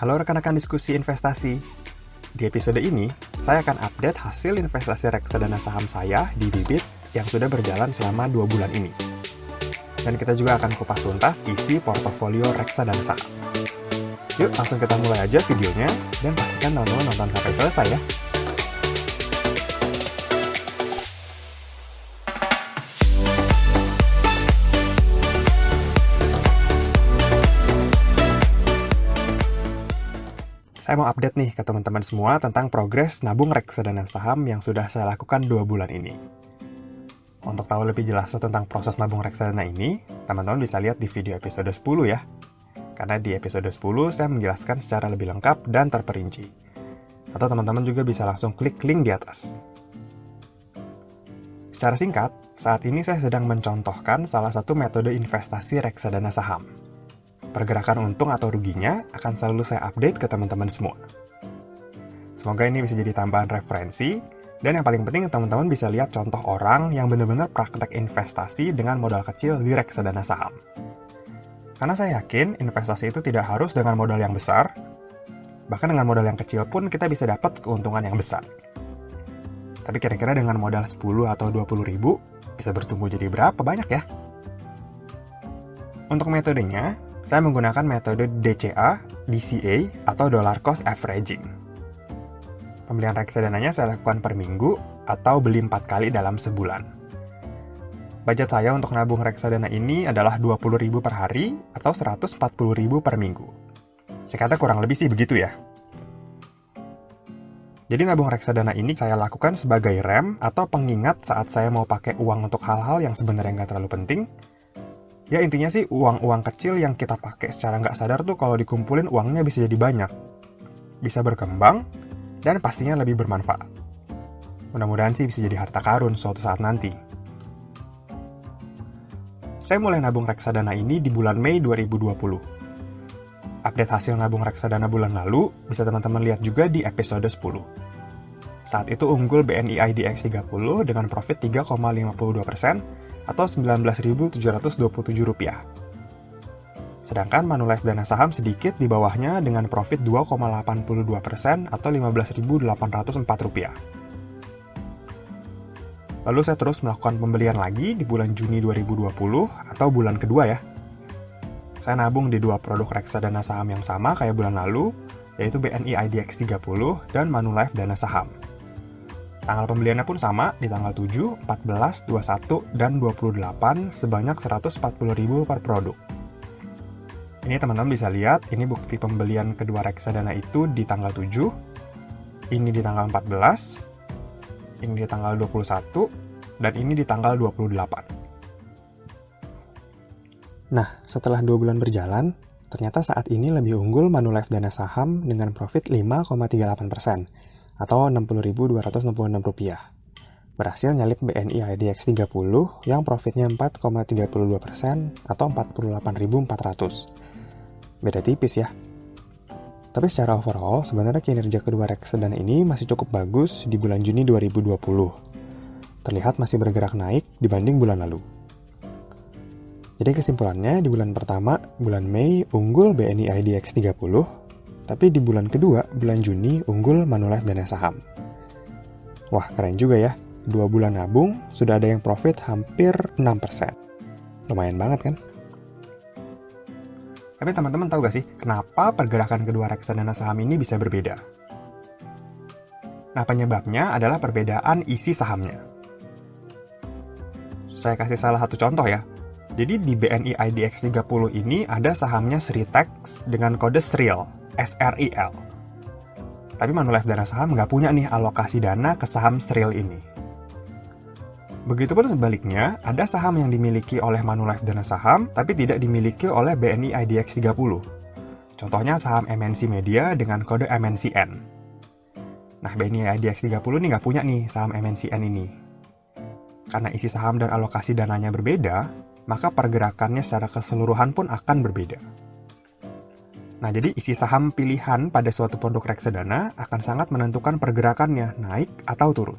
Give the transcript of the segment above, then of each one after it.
Halo rekan-rekan diskusi investasi. Di episode ini, saya akan update hasil investasi reksadana saham saya di Bibit yang sudah berjalan selama 2 bulan ini. Dan kita juga akan kupas tuntas isi portofolio reksadana saham. Yuk langsung kita mulai aja videonya, dan pastikan teman-teman nonton sampai selesai ya. Saya mau update nih ke teman-teman semua tentang progres nabung reksadana saham yang sudah saya lakukan 2 bulan ini. Untuk tahu lebih jelas tentang proses nabung reksadana ini, teman-teman bisa lihat di video episode 10 ya. Karena di episode 10 saya menjelaskan secara lebih lengkap dan terperinci. Atau teman-teman juga bisa langsung klik link di atas. Secara singkat, saat ini saya sedang mencontohkan salah satu metode investasi reksadana saham. Pergerakan untung atau ruginya akan selalu saya update ke teman-teman semua. Semoga ini bisa jadi tambahan referensi, dan yang paling penting teman-teman bisa lihat contoh orang yang benar-benar praktek investasi dengan modal kecil di reksadana saham. Karena saya yakin investasi itu tidak harus dengan modal yang besar, bahkan dengan modal yang kecil pun kita bisa dapat keuntungan yang besar. Tapi kira-kira dengan modal 10 atau 20 ribu, bisa bertumbuh jadi berapa banyak ya? Untuk metodenya, saya menggunakan metode DCA, DCA, atau Dollar Cost Averaging. Pembelian reksadananya saya lakukan per minggu, atau beli 4 kali dalam sebulan. Budget saya untuk nabung reksadana ini adalah 20.000 per hari, atau 140.000 per minggu. Singkatnya kurang lebih sih begitu ya. Jadi nabung reksadana ini saya lakukan sebagai rem, atau pengingat saat saya mau pakai uang untuk hal-hal yang sebenarnya nggak terlalu penting. Ya intinya sih uang-uang kecil yang kita pakai secara nggak sadar tuh kalau dikumpulin uangnya bisa jadi banyak. Bisa berkembang, dan pastinya lebih bermanfaat. Mudah-mudahan sih bisa jadi harta karun suatu saat nanti. Saya mulai nabung reksadana ini di bulan Mei 2020. Update hasil nabung reksadana bulan lalu bisa teman-teman lihat juga di episode 10. Saat itu unggul BNI IDX 30 dengan profit 3,52%, atau Rp19.727. Sedangkan Manulife Dana Saham sedikit di bawahnya dengan profit 2,82% atau Rp15.804. Lalu saya terus melakukan pembelian lagi di bulan Juni 2020 atau bulan kedua ya. Saya nabung di 2 produk reksadana saham yang sama kayak bulan lalu, yaitu BNI IDX 30 dan Manulife Dana Saham. Tanggal pembeliannya pun sama, di tanggal 7, 14, 21, dan 28 sebanyak 140.000 per produk. Ini teman-teman bisa lihat, ini bukti pembelian kedua reksadana itu di tanggal 7, ini di tanggal 14, ini di tanggal 21, dan ini di tanggal 28. Nah, setelah 2 bulan berjalan, ternyata saat ini lebih unggul Manulife Dana Saham dengan profit 5,38%. Atau Rp60.266. Berhasil nyalip BNI IDX 30 yang profitnya 4,32% atau Rp48.400. Beda tipis ya. Tapi secara overall, sebenarnya kinerja kedua reksadana ini masih cukup bagus di bulan Juni 2020. Terlihat masih bergerak naik dibanding bulan lalu. Jadi kesimpulannya, di bulan pertama, bulan Mei unggul BNI IDX 30, tapi di bulan kedua, bulan Juni, unggul Manulife Dana Saham. Wah, keren juga ya. 2 bulan nabung, sudah ada yang profit hampir 6%. Lumayan banget kan? Tapi teman-teman tahu gak sih, kenapa pergerakan kedua reksadana saham ini bisa berbeda? Nah, penyebabnya adalah perbedaan isi sahamnya. Saya kasih salah satu contoh ya. Jadi di BNI IDX 30 ini ada sahamnya Sritex dengan kode SRIL. SRIL. Tapi Manulife Dana Saham nggak punya nih alokasi dana ke saham SRIL ini. Begitupun sebaliknya, ada saham yang dimiliki oleh Manulife Dana Saham, tapi tidak dimiliki oleh BNI IDX 30. Contohnya saham MNC Media dengan kode MNCN. Nah, BNI IDX 30 nih nggak punya nih saham MNCN ini. Karena isi saham dan alokasi dananya berbeda, maka pergerakannya secara keseluruhan pun akan berbeda. Nah, jadi isi saham pilihan pada suatu produk reksadana akan sangat menentukan pergerakannya naik atau turun.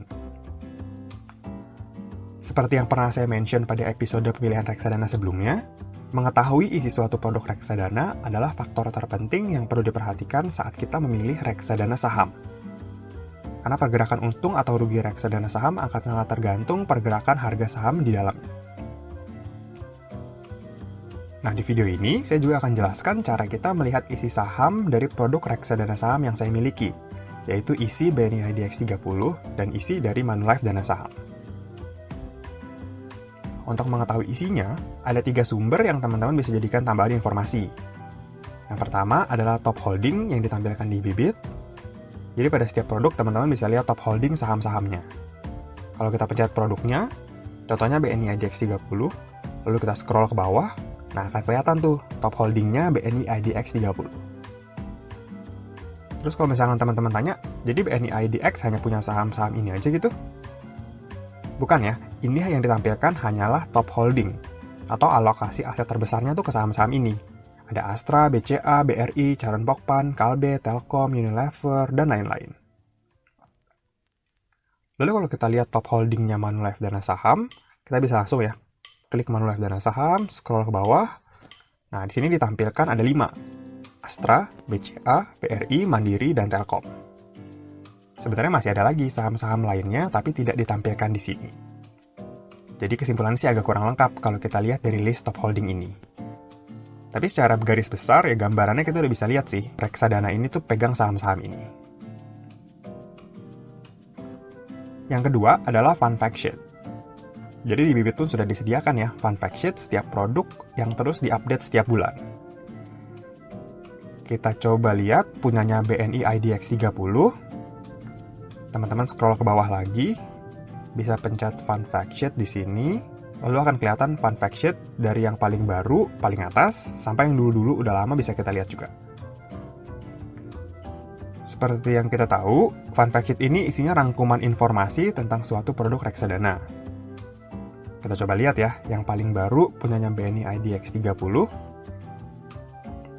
Seperti yang pernah saya mention pada episode pemilihan reksadana sebelumnya, Mengetahui isi suatu produk reksadana adalah faktor terpenting yang perlu diperhatikan saat kita memilih reksadana saham. Karena pergerakan untung atau rugi reksadana saham akan sangat tergantung pergerakan harga saham di dalamnya. Nah, di video ini saya juga akan jelaskan cara kita melihat isi saham dari produk reksadana saham yang saya miliki, yaitu isi BNI IDX 30 dan isi dari Manulife Dana Saham. Untuk mengetahui isinya, ada 3 sumber yang teman-teman bisa jadikan tambahan informasi. Yang pertama adalah top holding yang ditampilkan di bibit. Jadi pada setiap produk, teman-teman bisa lihat top holding saham-sahamnya. Kalau kita pencet produknya, contohnya BNI IDX 30, lalu kita scroll ke bawah, nah akan kelihatan tuh top holdingnya BNI IDX 30. Terus kalau misalkan teman-teman tanya, jadi BNI IDX hanya punya saham-saham ini aja gitu? Bukan ya, ini yang ditampilkan hanyalah top holding, atau alokasi aset terbesarnya tuh ke saham-saham ini. Ada Astra, BCA, BRI, Charon Pokpan, Kalbe, Telkom, Unilever, dan lain-lain. Lalu kalau kita lihat top holdingnya Manulife Dana Saham, kita bisa langsung ya, klik Manulife Dana Saham, scroll ke bawah. Nah, di sini ditampilkan ada 5. Astra, BCA, BRI, Mandiri, dan Telkom. Sebenarnya masih ada lagi saham-saham lainnya, tapi tidak ditampilkan di sini. Jadi kesimpulannya sih agak kurang lengkap kalau kita lihat dari list top holding ini. Tapi secara garis besar ya gambarannya kita udah bisa lihat sih, reksadana ini tuh pegang saham-saham ini. Yang kedua adalah fun fact sheet. Jadi di bibit pun sudah disediakan ya fun fact sheet setiap produk yang terus diupdate setiap bulan. Kita coba lihat punyanya BNI IDX 30. Teman-teman scroll ke bawah lagi, bisa pencet fun fact sheet di sini, lalu akan kelihatan fun fact sheet dari yang paling baru, paling atas, sampai yang dulu-dulu udah lama bisa kita lihat juga. Seperti yang kita tahu, fun fact sheet ini isinya rangkuman informasi tentang suatu produk reksadana. Kita coba lihat ya, yang paling baru punyanya BNI IDX 30.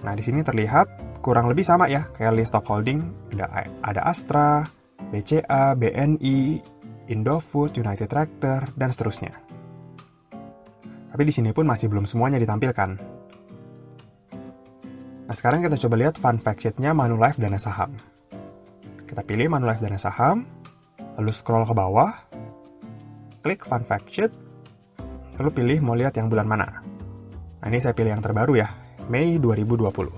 Nah, di sini terlihat kurang lebih sama ya, kayak list top holding, ada Astra, BCA, BNI, Indofood, United Tractor, dan seterusnya. Tapi di sini pun masih belum semuanya ditampilkan. Nah, sekarang kita coba lihat fun fact sheet-nya Manulife Dana Saham. Kita pilih Manulife Dana Saham, lalu scroll ke bawah, klik fun fact sheet, lalu pilih mau lihat yang bulan mana. Nah, ini saya pilih yang terbaru ya, Mei 2020.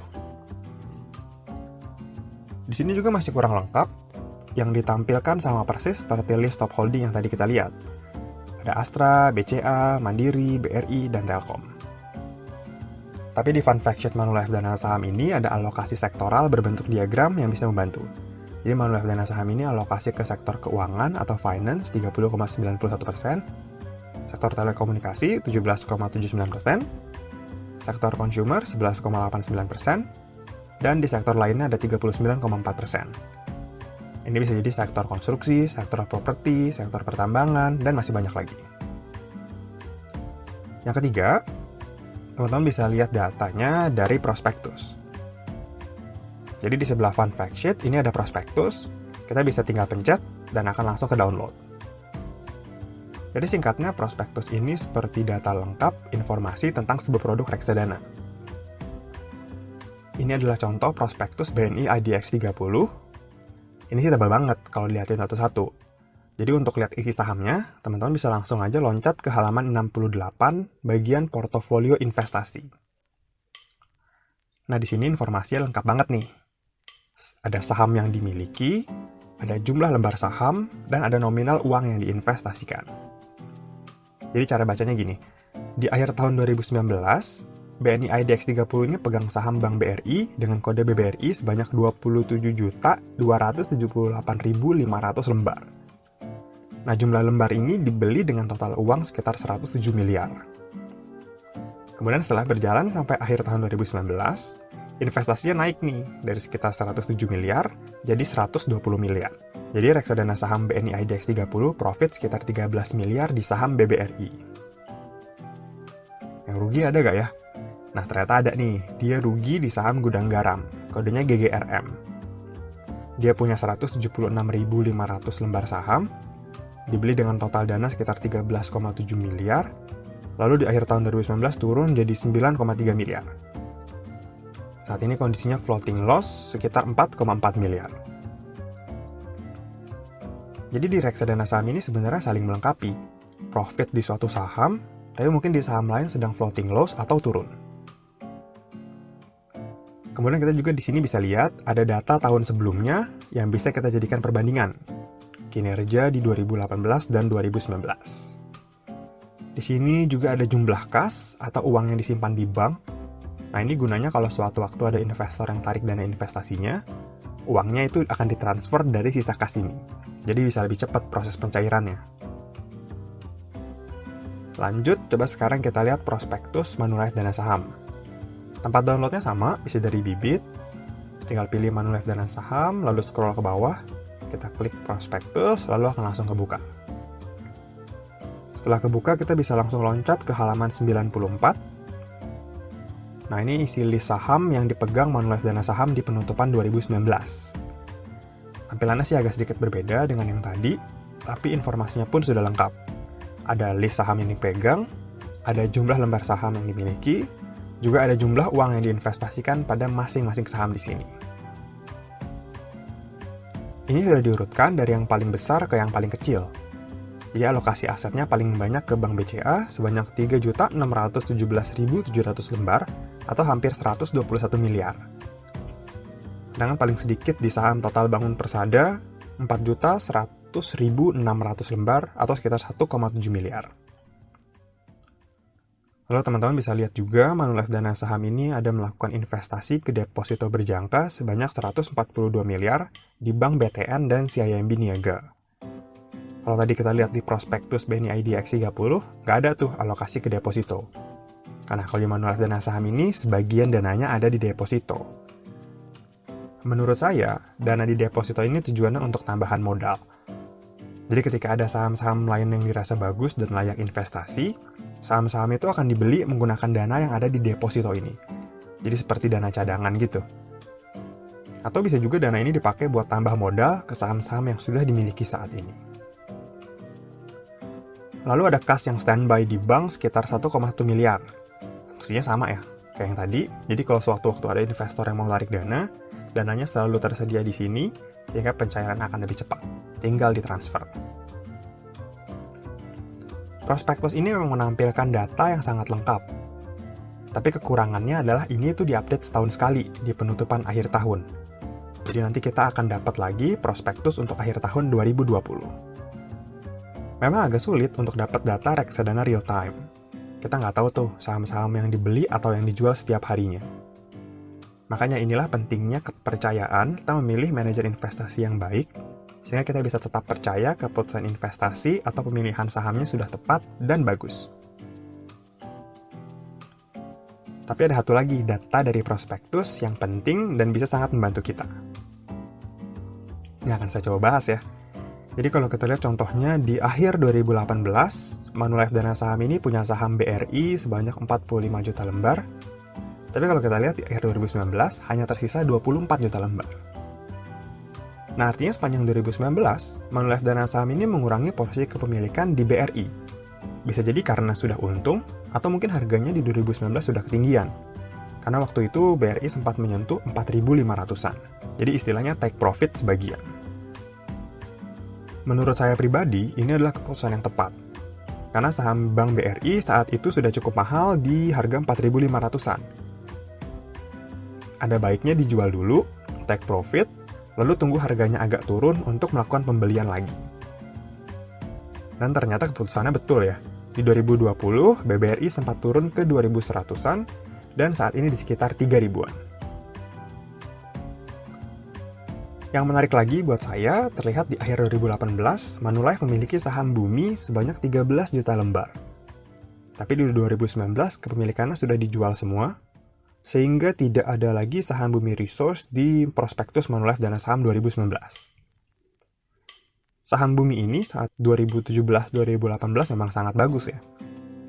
Di sini juga masih kurang lengkap, yang ditampilkan sama persis seperti list top holding yang tadi kita lihat. Ada Astra, BCA, Mandiri, BRI, dan Telkom. Tapi di fun fact sheet Manulife Dana Saham ini ada alokasi sektoral berbentuk diagram yang bisa membantu. Jadi Manulife Dana Saham ini alokasi ke sektor keuangan atau finance 30,91%, sektor telekomunikasi 17,79%, sektor consumer 11,89%, dan di sektor lainnya ada 39,4%. Ini bisa jadi sektor konstruksi, sektor properti, sektor pertambangan, dan masih banyak lagi. Yang ketiga, teman-teman bisa lihat datanya dari prospektus. Jadi di sebelah fun fact sheet, ini ada prospektus, kita bisa tinggal pencet, dan akan langsung ke download. Jadi singkatnya, prospektus ini seperti data lengkap informasi tentang sebuah produk reksadana. Ini adalah contoh prospektus BNI IDX 30. Ini sih tebal banget kalau dilihatin satu-satu. Jadi untuk lihat isi sahamnya, teman-teman bisa langsung aja loncat ke halaman 68 bagian portofolio investasi. Nah, di sini informasinya lengkap banget nih. Ada saham yang dimiliki, ada jumlah lembar saham, dan ada nominal uang yang diinvestasikan. Jadi cara bacanya gini, di akhir tahun 2019, BNI IDX 30 ini pegang saham Bank BRI dengan kode BBRI sebanyak 27.278.500 lembar. Nah, jumlah lembar ini dibeli dengan total uang sekitar 107 miliar. Kemudian setelah berjalan sampai akhir tahun 2019, investasinya naik nih dari sekitar 107 miliar jadi 120 miliar. Jadi reksadana saham BNI IDX 30 profit sekitar 13 miliar di saham BBRI. Yang rugi ada gak ya? Nah, ternyata ada nih, dia rugi di saham Gudang Garam, kodenya GGRM. Dia punya 176.500 lembar saham, dibeli dengan total dana sekitar 13,7 miliar, Lalu di akhir tahun 2019 turun jadi 9,3 miliar. Saat ini kondisinya floating loss sekitar 4,4 miliar. Jadi di reksadana saham ini sebenarnya saling melengkapi. Profit di suatu saham, tapi mungkin di saham lain sedang floating loss atau turun. Kemudian kita juga di sini bisa lihat ada data tahun sebelumnya yang bisa kita jadikan perbandingan. Kinerja di 2018 dan 2019. Di sini juga ada jumlah kas atau uang yang disimpan di bank. Nah, ini gunanya kalau suatu waktu ada investor yang tarik dana investasinya, uangnya itu akan ditransfer dari sisa kas ini. Jadi bisa lebih cepat proses pencairannya. Lanjut, coba sekarang kita lihat prospektus Manulife Dana Saham. Tempat downloadnya sama, bisa dari Bibit. Tinggal pilih Manulife Dana Saham, lalu scroll ke bawah. Kita klik prospektus, lalu akan langsung kebuka. Setelah kebuka, kita bisa langsung loncat ke halaman 94. Nah, ini isi list saham yang dipegang Manulife Dana Saham di penutupan 2019. Tampilannya sih agak sedikit berbeda dengan yang tadi, tapi informasinya pun sudah lengkap. Ada list saham yang dipegang, ada jumlah lembar saham yang dimiliki, juga ada jumlah uang yang diinvestasikan pada masing-masing saham di sini. Ini sudah diurutkan dari yang paling besar ke yang paling kecil. Jadi alokasi asetnya paling banyak ke Bank BCA sebanyak 3.617.700 lembar atau hampir 121 miliar. Sedangkan paling sedikit di saham Total Bangun Persada 4.100.600 lembar atau sekitar 1,7 miliar. Lalu teman-teman bisa lihat juga Manulife Dana Saham ini ada melakukan investasi ke deposito berjangka sebanyak 142 miliar di Bank BTN dan CIMB Niaga. Kalau tadi kita lihat di prospektus BNI ID X30, nggak ada tuh alokasi ke deposito. Karena kalau di Manulife Dana Saham ini, sebagian dananya ada di deposito. Menurut saya, dana di deposito ini tujuannya untuk tambahan modal. Jadi ketika ada saham-saham lain yang dirasa bagus dan layak investasi, saham-saham itu akan dibeli menggunakan dana yang ada di deposito ini. Jadi seperti dana cadangan gitu. Atau bisa juga dana ini dipakai buat tambah modal ke saham-saham yang sudah dimiliki saat ini. Lalu ada kas yang standby di bank sekitar 1,1 miliar. Fungsinya sama ya, kayak yang tadi. Jadi kalau sewaktu-waktu ada investor yang mau tarik dana, dananya selalu tersedia di sini, sehingga pencairan akan lebih cepat. Tinggal ditransfer. Prospektus ini memang menampilkan data yang sangat lengkap. Tapi kekurangannya adalah ini itu diupdate setahun sekali di penutupan akhir tahun. Jadi nanti kita akan dapat lagi prospektus untuk akhir tahun 2020. Memang agak sulit untuk dapat data reksadana real time. Kita nggak tahu tuh saham-saham yang dibeli atau yang dijual setiap harinya. Makanya inilah pentingnya kepercayaan kita memilih manajer investasi yang baik, sehingga kita bisa tetap percaya keputusan investasi atau pemilihan sahamnya sudah tepat dan bagus. Tapi ada satu lagi data dari prospektus yang penting dan bisa sangat membantu kita. Ini akan saya coba bahas ya. Jadi kalau kita lihat contohnya di akhir 2018, Manulife Dana Saham ini punya saham BRI sebanyak 45 juta lembar. Tapi kalau kita lihat di akhir 2019, hanya tersisa 24 juta lembar. Nah artinya sepanjang 2019, Manulife Dana Saham ini mengurangi porsi kepemilikan di BRI. Bisa jadi karena sudah untung, atau mungkin harganya di 2019 sudah ketinggian. Karena waktu itu BRI sempat menyentuh 4.500-an. Jadi istilahnya take profit sebagian. Menurut saya pribadi, ini adalah keputusan yang tepat. Karena saham Bank BRI saat itu sudah cukup mahal di harga 4.500-an. Ada baiknya dijual dulu, take profit, lalu tunggu harganya agak turun untuk melakukan pembelian lagi. Dan ternyata keputusannya betul ya. Di 2020, BBRI sempat turun ke 2.100-an, dan saat ini di sekitar 3.000-an. Yang menarik lagi buat saya, terlihat di akhir 2018, Manulife memiliki saham Bumi sebanyak 13 juta lembar. Tapi di 2019, kepemilikannya sudah dijual semua, sehingga tidak ada lagi saham Bumi Resource di prospektus Manulife Dana Saham 2019. Saham Bumi ini saat 2017-2018 memang sangat bagus ya.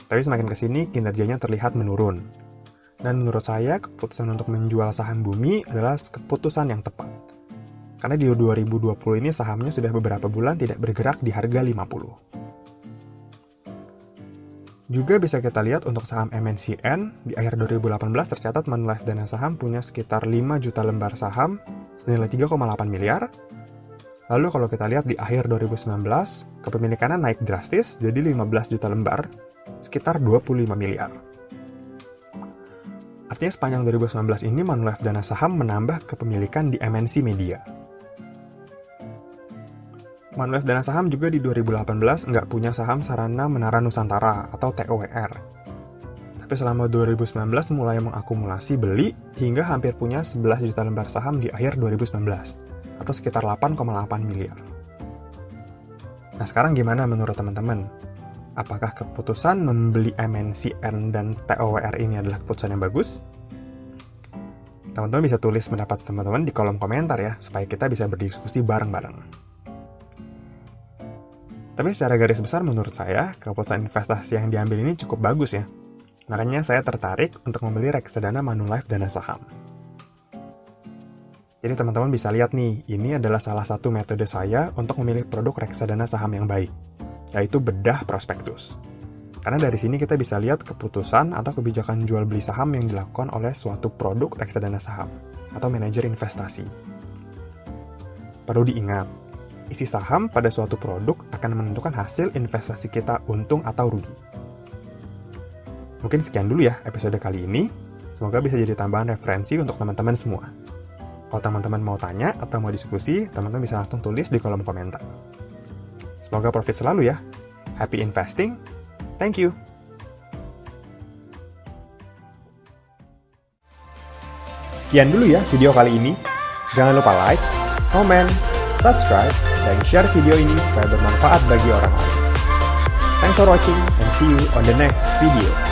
Tapi semakin kesini, kinerjanya terlihat menurun. Dan menurut saya, keputusan untuk menjual saham Bumi adalah keputusan yang tepat. Karena di 2020 ini sahamnya sudah beberapa bulan tidak bergerak di harga 50. Juga bisa kita lihat untuk saham MNCN, di akhir 2018 tercatat Manulife Dana Saham punya sekitar 5 juta lembar saham senilai 3,8 miliar. Lalu kalau kita lihat di akhir 2019, kepemilikannya naik drastis jadi 15 juta lembar, sekitar 25 miliar. Artinya sepanjang 2019 ini Manulife Dana Saham menambah kepemilikan di MNC Media. Manulife Dana Saham juga di 2018 nggak punya saham Sarana Menara Nusantara atau TOWR. Tapi selama 2019 mulai mengakumulasi beli hingga hampir punya 11 juta lembar saham di akhir 2019, atau sekitar 8,8 miliar. Nah sekarang gimana menurut teman-teman? Apakah keputusan membeli MNCN dan TOWR ini adalah keputusan yang bagus? Teman-teman bisa tulis pendapat teman-teman di kolom komentar ya, supaya kita bisa berdiskusi bareng-bareng. Tapi secara garis besar menurut saya, keputusan investasi yang diambil ini cukup bagus ya. Makanya saya tertarik untuk membeli reksadana Manulife Dana Saham. Jadi teman-teman bisa lihat nih, ini adalah salah satu metode saya untuk memilih produk reksadana saham yang baik, yaitu bedah prospektus. Karena dari sini kita bisa lihat keputusan atau kebijakan jual beli saham yang dilakukan oleh suatu produk reksadana saham atau manajer investasi. Perlu diingat, isi saham pada suatu produk akan menentukan hasil investasi kita untung atau rugi. Mungkin sekian dulu ya episode kali ini. Semoga bisa jadi tambahan referensi untuk teman-teman semua. Kalau teman-teman mau tanya atau mau diskusi, teman-teman bisa langsung tulis di kolom komentar. Semoga profit selalu ya. Happy investing. Thank you. Sekian dulu ya video kali ini. Jangan lupa like, comment, subscribe, dan share video ini supaya bermanfaat bagi orang lain. Thanks for watching and see you on the next video.